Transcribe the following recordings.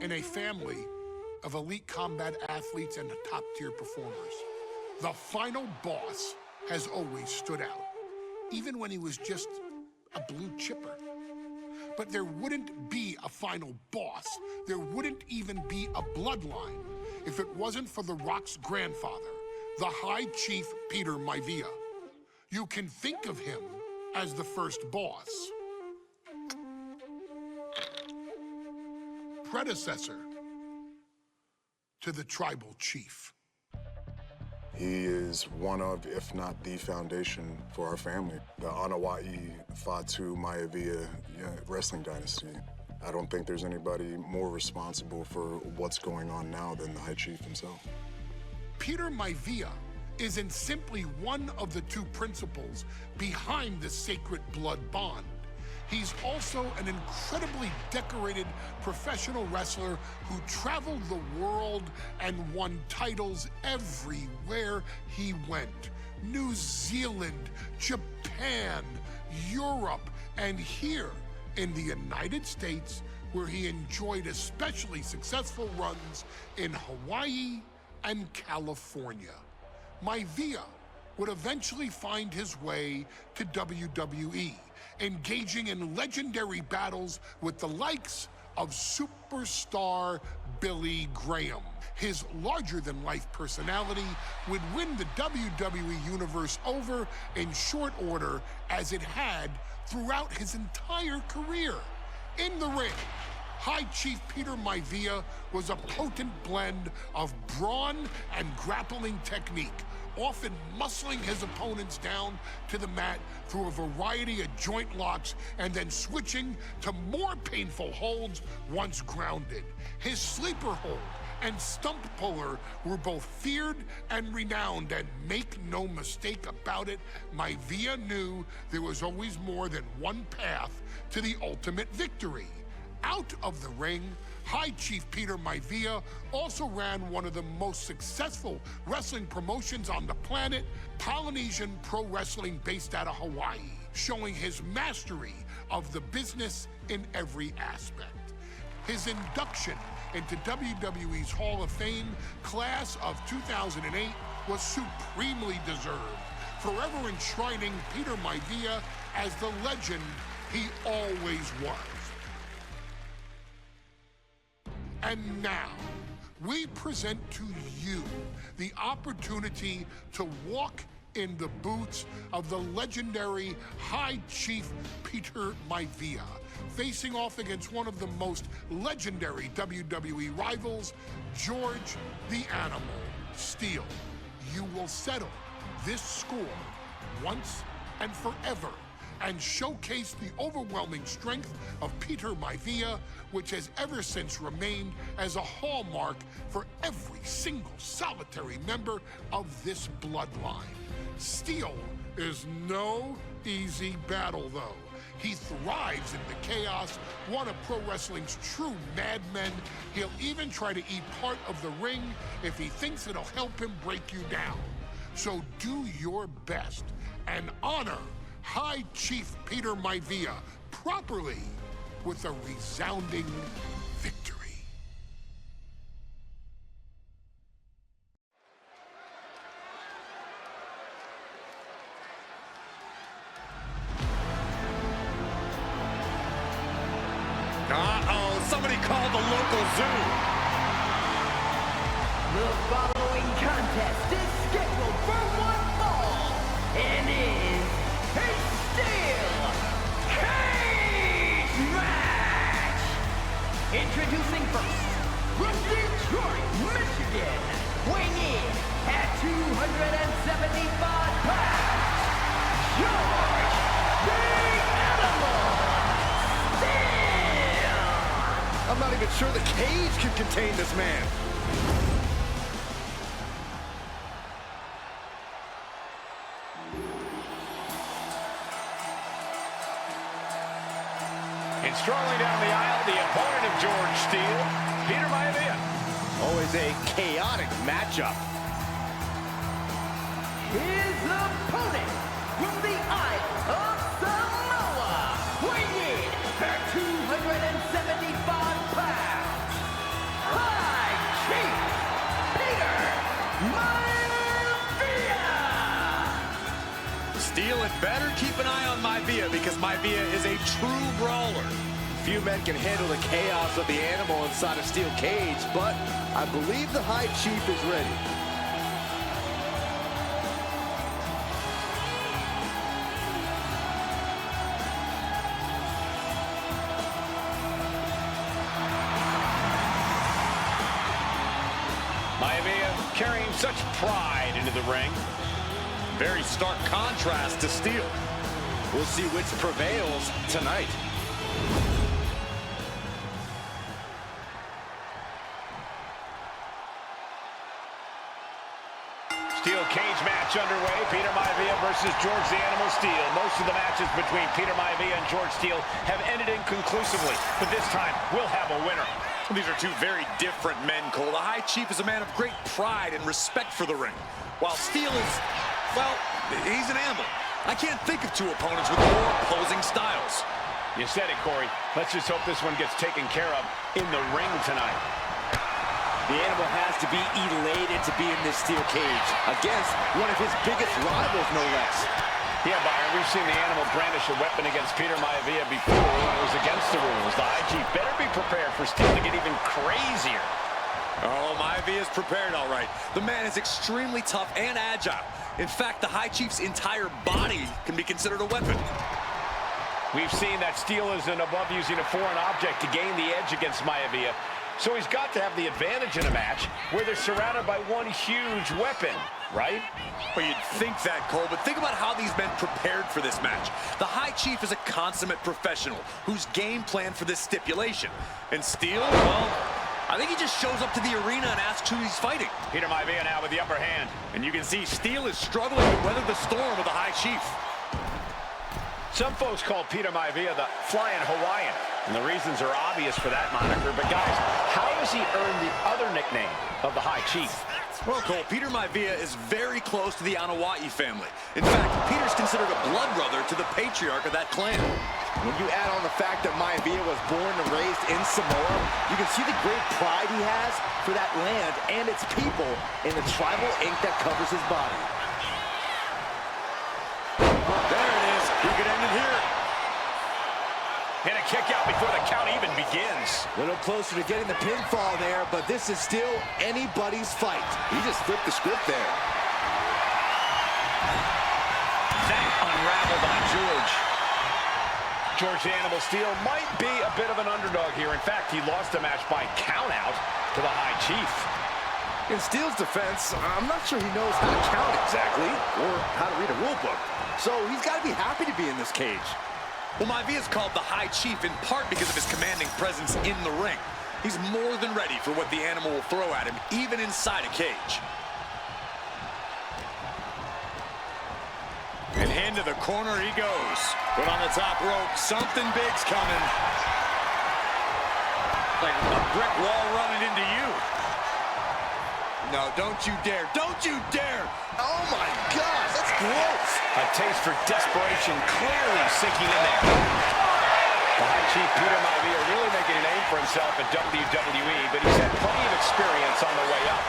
in a family of elite combat athletes and top-tier performers. The final boss has always stood out, even when he was just a blue chipper. But there wouldn't be a final boss. There wouldn't even be a bloodline if it wasn't for The Rock's grandfather, the High Chief Peter Maivia. You can think of him as the first boss. Predecessor to the tribal chief. He is one of, if not the foundation for our family. The Anawa'i Fatu Maivia wrestling dynasty. I don't think there's anybody more responsible for what's going on now than the High Chief himself. Peter Maivia isn't simply one of the two principals behind the sacred blood bond. He's also an incredibly decorated professional wrestler who traveled the world and won titles everywhere he went. New Zealand, Japan, Europe, and here in the United States, where he enjoyed especially successful runs in Hawaii and California. Maivia would eventually find his way to WWE, engaging in legendary battles with the likes of superstar Billy Graham. His larger-than-life personality would win the WWE Universe over in short order, as it had throughout his entire career. In the ring, High Chief Peter Maivia was a potent blend of brawn and grappling technique, often muscling his opponents down to the mat through a variety of joint locks and then switching to more painful holds once grounded. His sleeper hold and stump puller were both feared and renowned, and make no mistake about it, Maivia knew there was always more than one path to the ultimate victory. Out of the ring, High Chief Peter Maivia also ran one of the most successful wrestling promotions on the planet, Polynesian Pro Wrestling, based out of Hawaii, showing his mastery of the business in every aspect. His induction into WWE's Hall of Fame class of 2008 was supremely deserved, forever enshrining Peter Maivia as the legend he always was. And now, we present to you the opportunity to walk in the boots of the legendary High Chief Peter Maivia, facing off against one of the most legendary WWE rivals, George the Animal Steele. You will settle this score once and forever, and showcase the overwhelming strength of Peter Maivia, which has ever since remained as a hallmark for every single solitary member of this bloodline. Steele is no easy battle, though. He thrives in the chaos, one of pro wrestling's true madmen. He'll even try to eat part of the ring if he thinks it'll help him break you down. So do your best and honor High Chief Peter Maivia properly with a resounding victory. Uh-oh, somebody called the local zoo. The following contest is scheduled for one fall and is a steel cage match. Introducing first, from Detroit, Michigan, weighing in at 275 pounds, George the Animal Steele. I'm not even sure the cage can contain this man. And strolling down the aisle, the opponent of George Steele, Peter Maivia. Always a chaotic matchup. His opponent from the Isle of Samoa, weighing in at 275 pounds, Steel had better keep an eye on Maivia because Maivia is a true brawler. Few men can handle the chaos of the animal inside a steel cage, but I believe the High Chief is ready. Maivia carrying such pride into the ring. Very stark contrast to Steel. We'll see which prevails tonight. Steel cage match underway. Peter Maivia versus George the Animal Steel. Most of the matches between Peter Maivia and George Steel have ended inconclusively, but this time we'll have a winner. These are two very different men, Cole. The High Chief is a man of great pride and respect for the ring, while Steel is, well, he's an animal. I can't think of two opponents with more opposing styles. You said it, Corey. Let's just hope this one gets taken care of in the ring tonight. The animal has to be elated to be in this steel cage against one of his biggest rivals, no less. Yeah, Byron, we've seen the animal brandish a weapon against Peter Maivia before when it was against the rules. The High Chief better be prepared for Steel to get even crazier. Oh, Maivia is prepared, all right. The man is extremely tough and agile. In fact, the High Chief's entire body can be considered a weapon. We've seen that Steel isn't above using a foreign object to gain the edge against Maivia. So he's got to have the advantage in a match where they're surrounded by one huge weapon, right? Well, you'd think that, Cole, but think about how these men prepared for this match. The High Chief is a consummate professional who's game planned for this stipulation. And Steel, well, I think he just shows up to the arena and asks who he's fighting. Peter Maivia now with the upper hand. And you can see Steel is struggling to weather the storm of the High Chief. Some folks call Peter Maivia the Flying Hawaiian, and the reasons are obvious for that moniker. But guys, how does he earn the other nickname of the High Chief? Well, Cole, Peter Maivia is very close to the Anoa'i family. In fact, Peter's considered a blood brother to the patriarch of that clan. When you add on the fact that Maivia was born and raised in Samoa, you can see the great pride he has for that land and its people in the tribal ink that covers his body. There it is. He could end it here. And a kick out before the count even begins. A little closer to getting the pinfall there, but this is still anybody's fight. He just flipped the script there. That unraveled on George. George the Animal Steel might be a bit of an underdog here. In fact, he lost the match by countout to the High Chief. In Steel's defense, I'm not sure he knows how to count exactly, or how to read a rule book. So he's got to be happy to be in this cage. Well, Maivia is called the High Chief in part because of his commanding presence in the ring. He's more than ready for what the animal will throw at him, even inside a cage. And into the corner he goes. Put on the top rope, something big's coming. Like a brick wall running into you. No, don't you dare. Don't you dare. Oh, my gosh, that's gross. A taste for desperation clearly sinking in there. The High Chief Peter Maivia really making a name for himself at WWE, but he's had plenty of experience on the way up.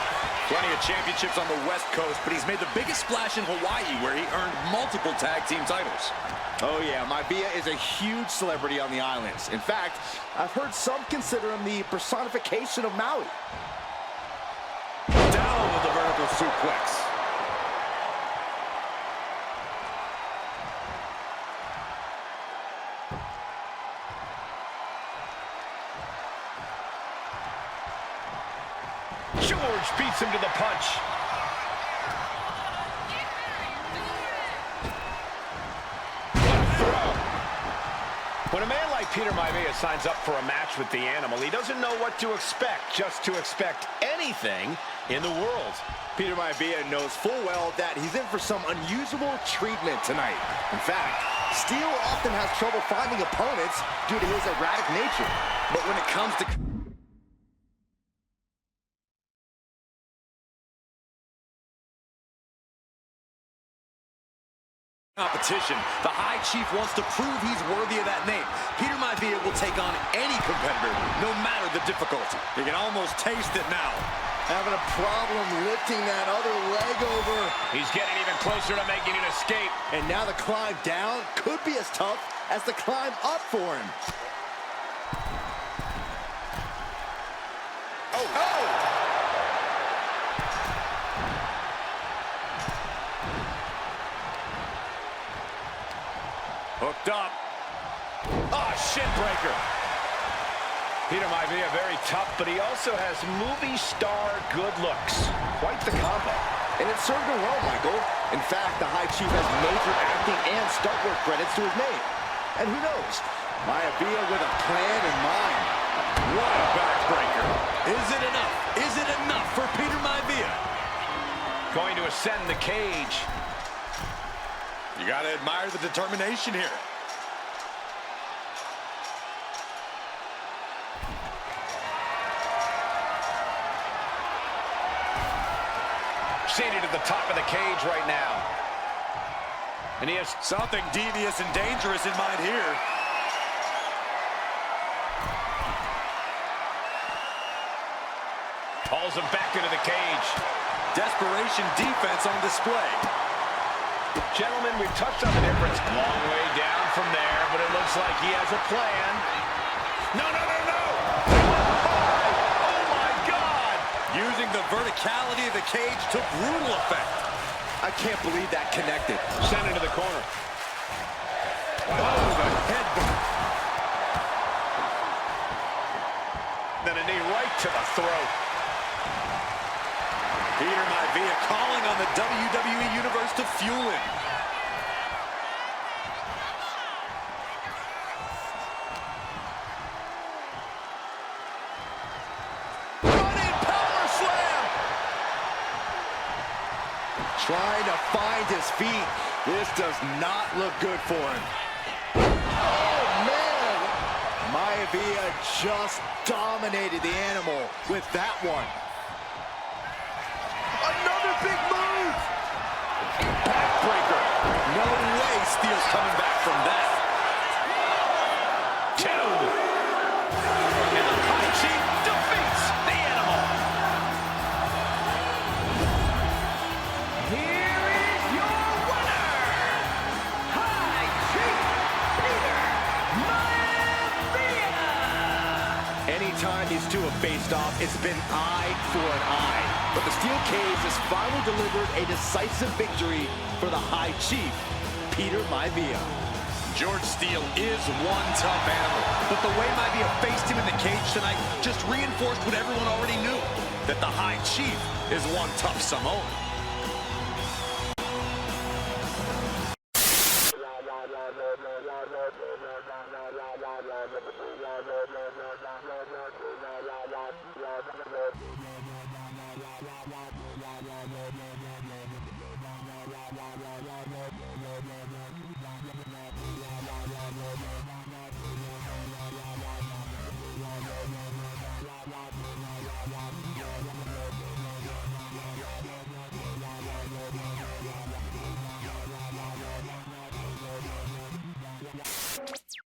Plenty of championships on the West Coast, but he's made the biggest splash in Hawaii, where he earned multiple tag team titles. Oh, yeah, Maivia is a huge celebrity on the islands. In fact, I've heard some consider him the personification of Maui. Down with the vertical suplex. George beats him to the punch. When a man like Peter Maivia signs up for a match with the animal, he doesn't know what to expect, just to expect anything in the world. Peter Maivia knows full well that he's in for some unusual treatment tonight. In fact, Steel often has trouble finding opponents due to his erratic nature. But when it comes to competition, the High Chief wants to prove he's worthy of that name. Peter Maivia will take on any competitor, no matter the difficulty. You can almost taste it now. Having a problem lifting that other leg over. He's getting even closer to making an escape. And now the climb down could be as tough as the climb up for him. Oh! Hooked up. Oh, shin breaker. Peter Maivia, very tough, but he also has movie star good looks. Quite the combo. And it served him well, Michael. In fact, the High Chief has major acting and stunt work credits to his name. And who knows? Maivia with a plan in mind. What a backbreaker. Is it enough? Is it enough for Peter Maivia? Going to ascend the cage. You got to admire the determination here. Seated at the top of the cage right now. And he has Something devious and dangerous in mind here. Pulls him back into the cage. Desperation defense on display. Gentlemen, we've touched on the difference. Long way down from there, but it looks like he has a plan. No, no, no, no! Oh, my God! Using the verticality of the cage to brutal effect. I can't believe that connected. Sent into the corner. Oh, the headbutt. Then a knee right to the throat. Peter Maivia calling on the WWE Universe to fuel him. Running power slam! Trying to find his feet. This does not look good for him. Oh, man! Maivia just dominated the animal with that one. Another big move! Backbreaker. No way Steele's coming back from that. 2. And the High Chief defeats the animal. Here is your winner, High Chief Peter Maivia. Anytime these two have faced off, it's been eye for an eye. But the steel cage has finally delivered a decisive victory for the High Chief, Peter Maivia. George Steele is one tough animal, but the way Maivia faced him in the cage tonight just reinforced what everyone already knew, that the High Chief is one tough Samoan.